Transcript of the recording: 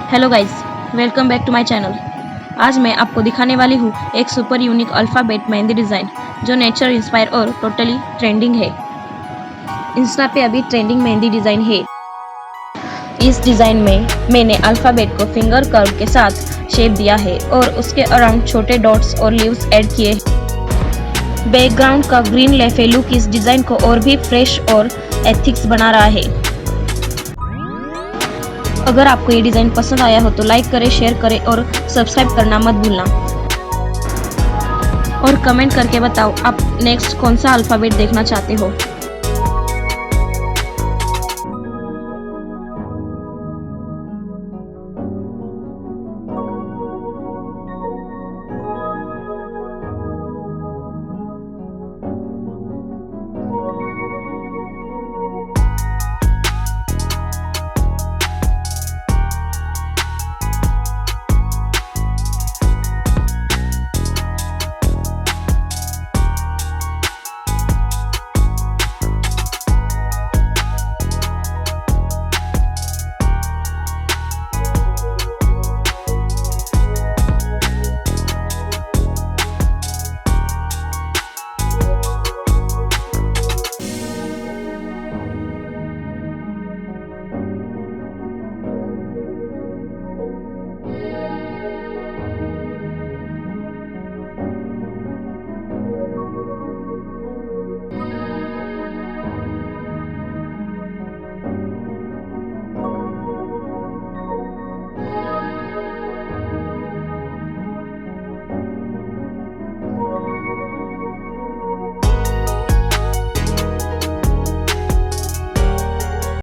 Hello guys, welcome back to my channel. आज मैं आपको दिखाने वाली हूँ एक super unique alphabet mehndi design जो नेचर इंस्पायर और टोटली ट्रेंडिंग है। इंस्टा पे अभी ट्रेंडिंग मेहंदी डिज़ाइन है। इस डिज़ाइन में मैंने अल्फ़ाबेट को फिंगर कर्व के साथ शेप दिया है और उसके अराउंड छोटे डॉट्स और लीव्स ऐड किए हैं। बैकग्राउंड का ग्रीन लेफे लुक इस डिज़ाइन को और भी फ्रेश और एथिक्स बना रहा है। अगर आपको ये डिज़ाइन पसंद आया हो तो लाइक करें, शेयर करें और सब्सक्राइब करना मत भूलना। और कमेंट करके बताओ आप नेक्स्ट कौन सा अल्फ़ाबेट देखना चाहते हो।